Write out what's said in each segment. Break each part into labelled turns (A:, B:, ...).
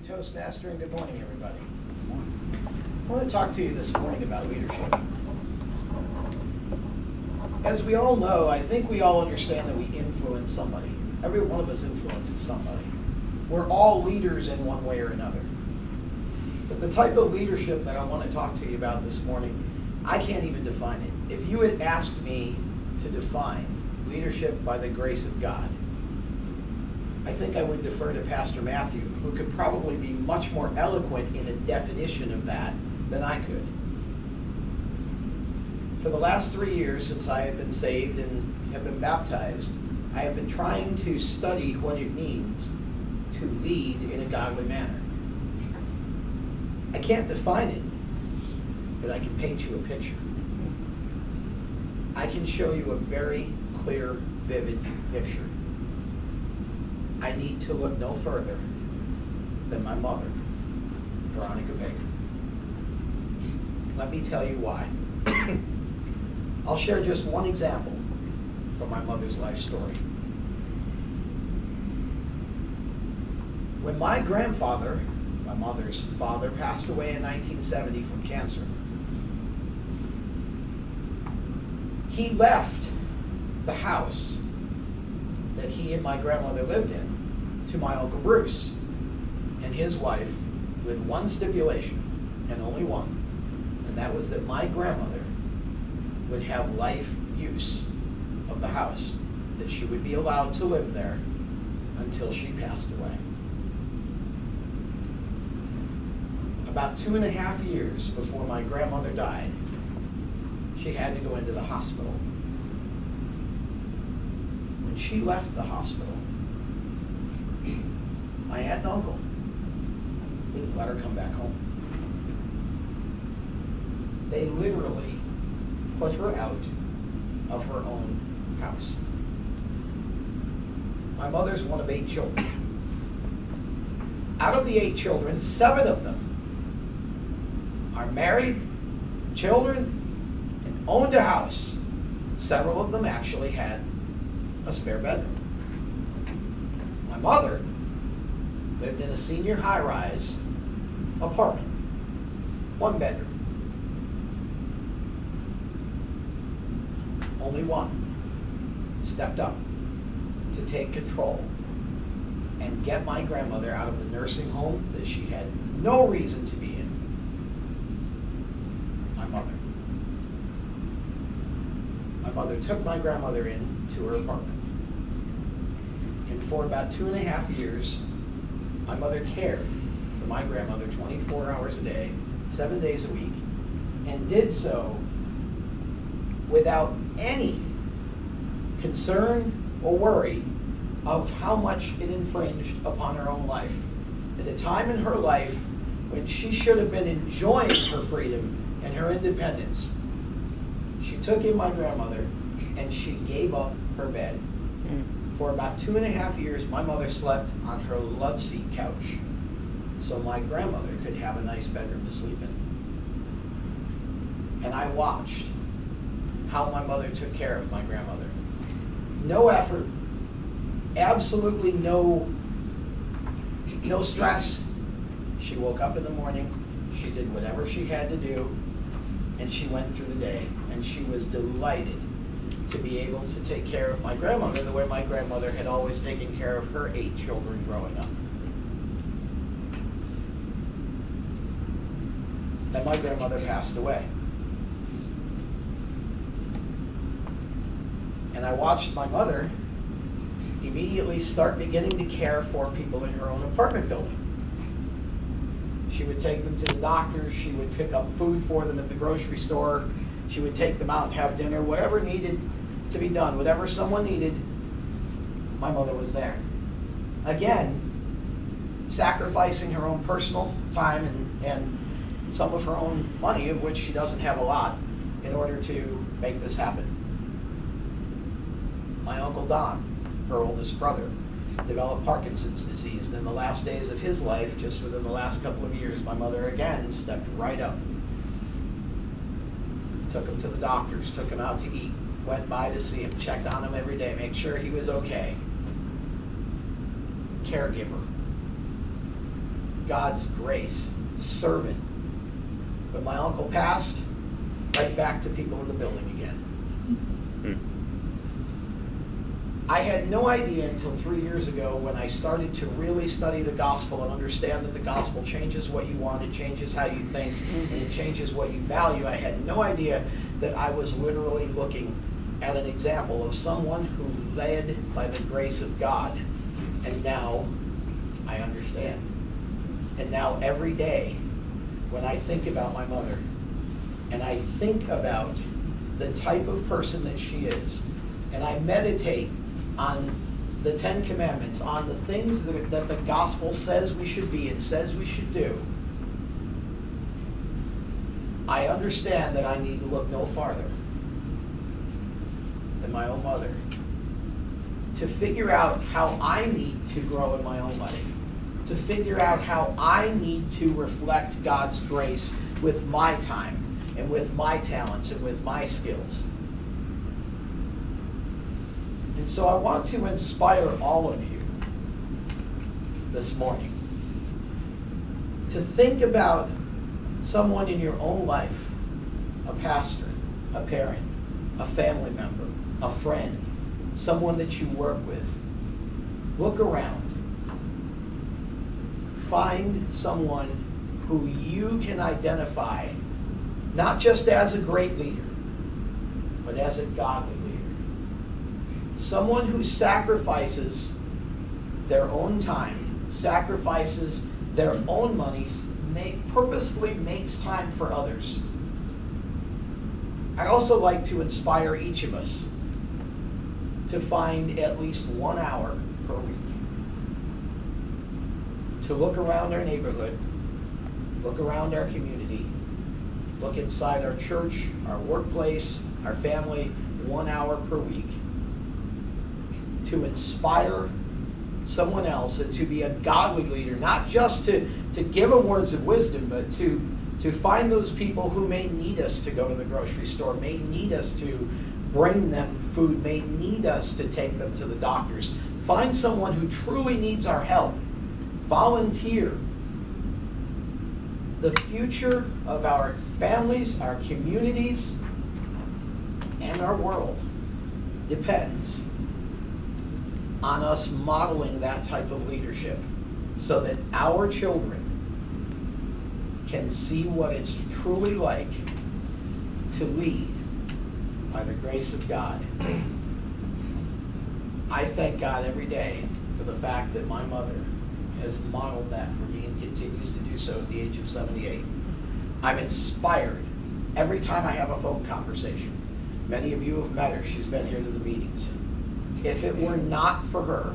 A: Toastmaster, and good morning, everybody. I want to talk to you this morning about leadership. As we all know, I think we all understand that we influence somebody. Every one of us influences somebody. We're all leaders in one way or another. But the type of leadership that I want to talk to you about this morning, I can't even define it. If you had asked me to define leadership by the grace of God, I think I would defer to Pastor Matthew, who could probably be much more eloquent in a definition of that than I could. For the last 3 years since I have been saved and have been baptized, I have been trying to study what it means to lead in a godly manner. I can't define it, but I can paint you a picture. I can show you a very clear, vivid picture. I need to look no further than my mother, Veronica Baker. Let me tell you why. I'll share just one example from my mother's life story. When my grandfather, my mother's father, passed away in 1970 from cancer, he left the house that he and my grandmother lived in to my Uncle Bruce and his wife, with one stipulation, and only one, and that was that my grandmother would have life use of the house, that she would be allowed to live there until she passed away. About 2.5 years before my grandmother died, she had to go into the hospital. When she left the hospital, my aunt and uncle wouldn't let her come back home. They literally put her out of her own house. My mother's one of 8 children. Out of the 8 children, 7 of them are married, children, and owned a house. Several of them actually had a spare bedroom. My mother lived in a senior high-rise apartment, 1 bedroom. Only one stepped up to take control and get my grandmother out of the nursing home that she had no reason to be in. My mother. My mother took my grandmother into her apartment. And for about 2.5 years, my mother cared for my grandmother 24 hours a day, 7 days a week, and did so without any concern or worry of how much it infringed upon her own life. At a time in her life when she should have been enjoying her freedom and her independence, she took in my grandmother and she gave up her bed. For about 2.5 years, my mother slept on her love seat couch so my grandmother could have a nice bedroom to sleep in. And I watched how my mother took care of my grandmother. No effort, absolutely no stress. She woke up in the morning, she did whatever she had to do, and she went through the day. And she was delighted to be able to take care of my grandmother the way my grandmother had always taken care of her 8 children growing up. Then my grandmother passed away. And I watched my mother immediately start beginning to care for people in her own apartment building. She would take them to the doctors, she would pick up food for them at the grocery store, she would take them out and have dinner, whatever needed to be done, whatever someone needed, my mother was there. Again, sacrificing her own personal time and some of her own money, of which she doesn't have a lot, in order to make this happen. My Uncle Don, her oldest brother, developed Parkinson's disease, and in the last days of his life, just within the last couple of years, my mother again stepped right up. Took him to the doctors, took him out to eat, went by to see him, checked on him every day, made sure he was okay. Caregiver. God's grace, servant. When my uncle passed, right back to people in the building again. I had no idea until 3 years ago when I started to really study the gospel and understand that the gospel changes what you want, it changes how you think, and it changes what you value. I had no idea that I was literally looking at an example of someone who led by the grace of God. And now I understand. And now every day when I think about my mother and I think about the type of person that she is, and I meditate on the Ten Commandments, on the things that the gospel says we should be and says we should do, I understand that I need to look no farther than my own mother to figure out how I need to grow in my own life, to figure out how I need to reflect God's grace with my time and with my talents and with my skills. And so I want to inspire all of you this morning to think about someone in your own life, a pastor, a parent, a family member, a friend, someone that you work with. Look around. Find someone who you can identify not just as a great leader, but as a godly leader. Someone who sacrifices their own time, sacrifices their own money, purposefully makes time for others. I'd also like to inspire each of us to find at least 1 hour per week to look around our neighborhood, look around our community, look inside our church, our workplace, our family, 1 hour per week, to inspire someone else and to be a godly leader, not just to give them words of wisdom, but to find those people who may need us to go to the grocery store, may need us to bring them food, may need us to take them to the doctors. Find someone who truly needs our help. Volunteer. The future of our families, our communities, and our world depends on us modeling that type of leadership so that our children can see what it's truly like to lead by the grace of God. I thank God every day for the fact that my mother has modeled that for me and continues to do so at the age of 78. I'm inspired every time I have a phone conversation. Many of you have met her. She's been here to the meetings. If it were not for her,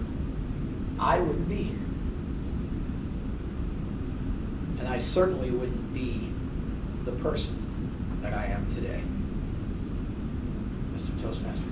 A: I wouldn't be here. And I certainly wouldn't be the person that I am today. Mr. Toastmaster.